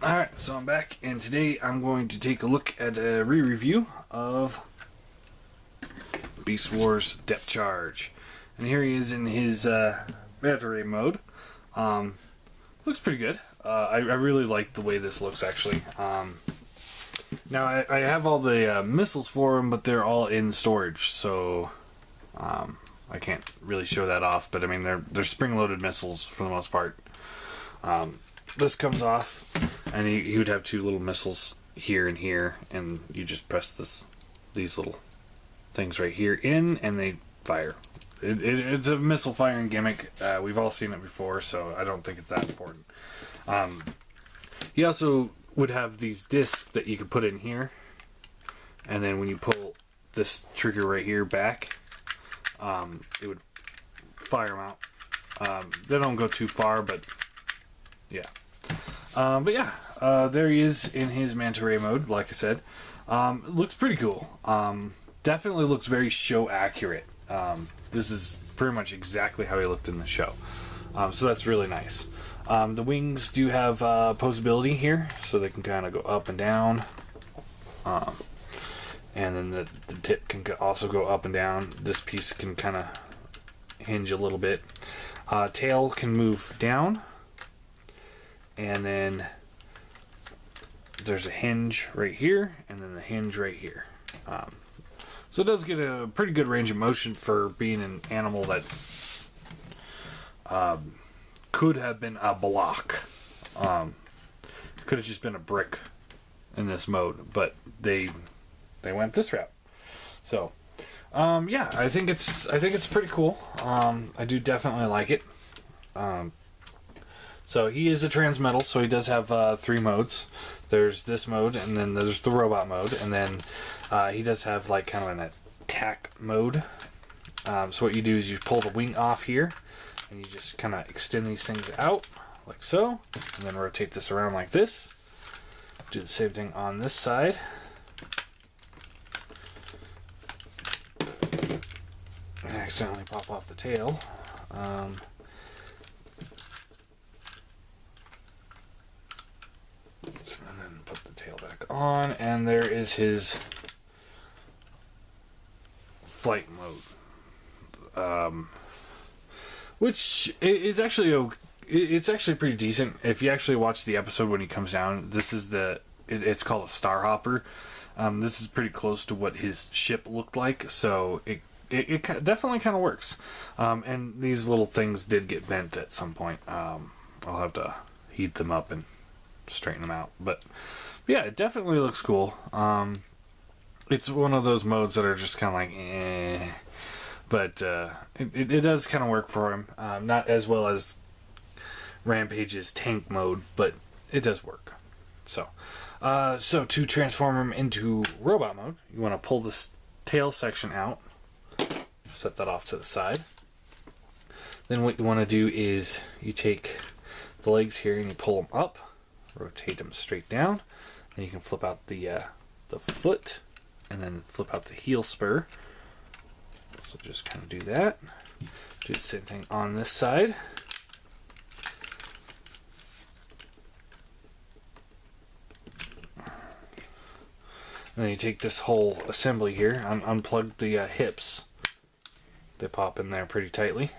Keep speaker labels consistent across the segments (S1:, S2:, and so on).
S1: Alright, so I'm back, and today I'm going to take a look at a re-review of Beast Wars Depthcharge. And here he is in his battery mode. Looks pretty good. I really like the way this looks, actually. Now, I have all the missiles for him, but they're all in storage, so I can't really show that off. But, I mean, they're spring-loaded missiles for the most part. This comes off, and he would have two little missiles here and here, and you just press these little things right here in, and they fire. It's a missile firing gimmick. We've all seen it before, so I don't think it's that important. He also would have these discs that you could put in here, and then when you pull this trigger right here back, it would fire them out. They don't go too far, but yeah. There he is in his manta ray mode, like I said. It looks pretty cool. Definitely looks very show accurate. This is pretty much exactly how he looked in the show. So that's really nice. The wings do have posability here, so they can kind of go up and down. And then the tip can also go up and down. This piece can kind of hinge a little bit. Tail can move down. And then there's a hinge right here, and then the hinge right here. So it does get a pretty good range of motion for being an animal that could have been a block. Could have just been a brick in this mode, but they went this route. So yeah, I think it's pretty cool. I do definitely like it. So he is a transmetal, so he does have 3 modes. There's this mode, and then there's the robot mode, and then he does have like kind of an attack mode. So what you do is you pull the wing off here, and you just kind of extend these things out, like so, and then rotate this around like this. Do the same thing on this side. And accidentally pop off the tail. And then put the tail back on, and there is his flight mode, which is actually it's actually pretty decent. If you actually watch the episode when he comes down, this is it's called a star hopper. This is pretty close to what his ship looked like, so it definitely kind of works. And these little things did get bent at some point. I'll have to heat them up and straighten them out, but yeah, it definitely looks cool. It's one of those modes that are just kind of like but it does kind of work for him. Not as well as Rampage's tank mode, but it does work. So to transform him into robot mode, you want to pull this tail section out, set that off to the side. Then what you want to do is you take the legs here and you pull them up, rotate them straight down, and you can flip out the foot, and then flip out the heel spur. So just kind of do that. Do the same thing on this side. And then you take this whole assembly here, unplug the hips. They pop in there pretty tightly.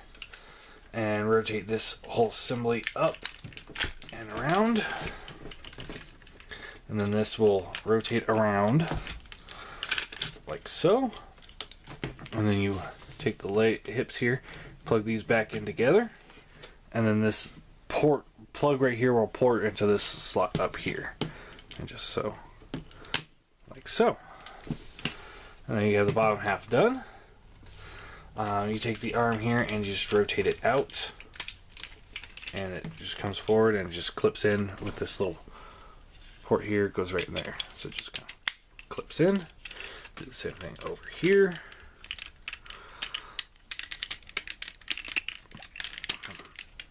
S1: And rotate this whole assembly up and around. And then this will rotate around like so. And then you take the hips here, plug these back in together. And then this plug right here will port into this slot up here. And just so. Like so. And then you have the bottom half done. You take the arm here and you just rotate it out. And it just comes forward and it just clips in with this little port here. It goes right in there. So it just kind of clips in. Do the same thing over here.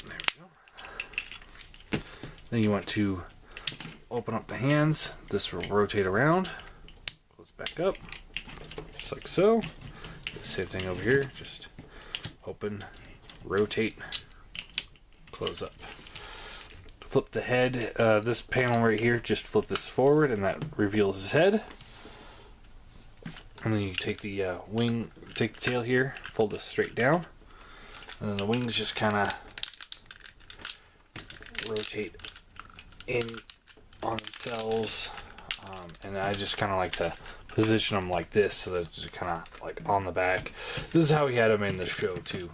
S1: There we go. Then you want to open up the hands. This will rotate around. Close back up. Just like so. Do the same thing over here. Just open, rotate, close up. flip the head. This panel right here, just flip this forward, and that reveals his head. And then you take the take the tail here, fold this straight down, and then the wings just kind of rotate in on themselves. And I just kind of like to position them like this, so that it's just kind of like on the back. This is how we had them in the show too.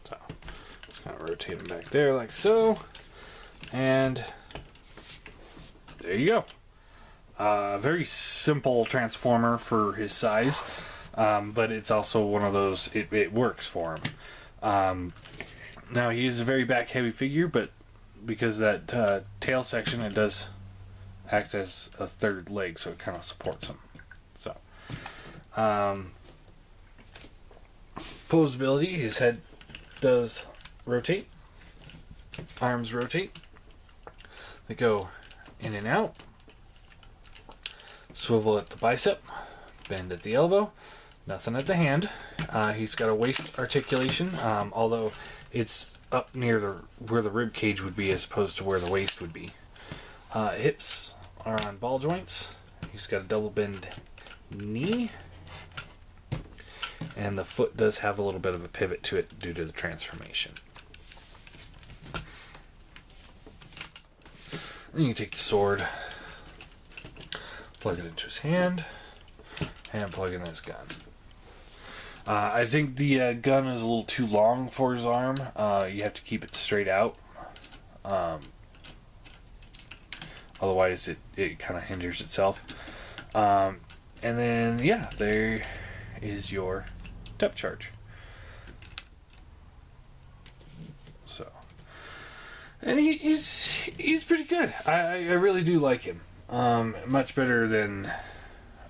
S1: So just kind of rotate them back there like so, and there you go. Very simple transformer for his size. But it's also one of those, it works for him. Now, he is a very back-heavy figure, but because of that tail section, it does act as a third leg, so it kind of supports him. So, posability, his head does rotate. Arms rotate. They go in and out. Swivel at the bicep. Bend at the elbow. Nothing at the hand. He's got a waist articulation, although it's up near where the rib cage would be as opposed to where the waist would be. Hips are on ball joints. He's got a double bend knee. And the foot does have a little bit of a pivot to it due to the transformation. Then you take the sword, plug it into his hand, and plug in his gun. I think the gun is a little too long for his arm. You have to keep it straight out. Otherwise, it kind of hinders itself. And then, yeah, there is your Depthcharge. So, and he's pretty good. I really do like him. Much better than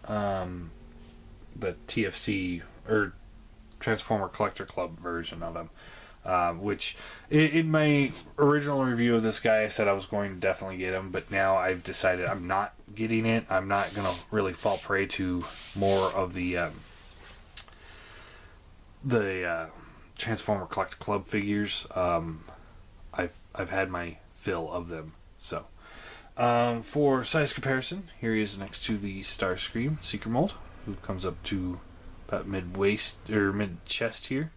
S1: the TFC or Transformer Collector Club version of him, which in my original review of this guy I said I was going to definitely get him, but now I've decided I'm not getting it. I'm not going to really fall prey to more of the Transformer Collector Club figures. I've had my fill of them. So for size comparison, here he is next to the Starscream Seeker Mold, who comes up to about mid-waist or mid-chest here.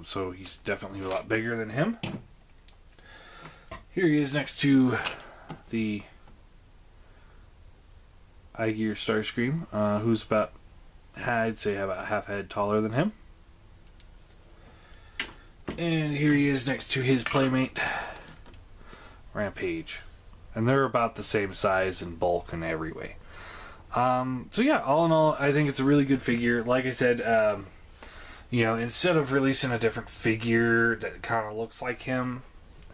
S1: So he's definitely a lot bigger than him. Here he is next to the Igear Starscream, who's about, I'd say, about half a head taller than him. And here he is next to his playmate, Rampage. And they're about the same size and bulk in every way. So yeah, all in all, I think it's a really good figure. Like I said, instead of releasing a different figure that kind of looks like him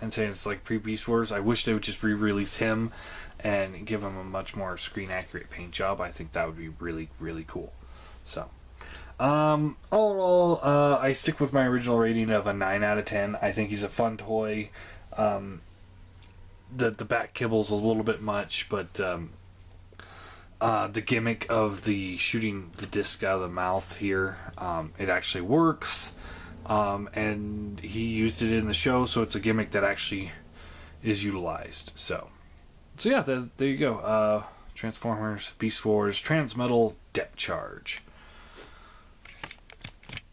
S1: and saying it's like pre-Beast Wars, I wish they would just re-release him and give him a much more screen-accurate paint job. I think that would be really, really cool. So, all in all, I stick with my original rating of a 9 out of 10. I think he's a fun toy. The back kibble's a little bit much, but the gimmick of the shooting the disc out of the mouth here, it actually works, and he used it in the show, so it's a gimmick that actually is utilized. So yeah, there you go. Transformers Beast Wars Transmetal Depthcharge.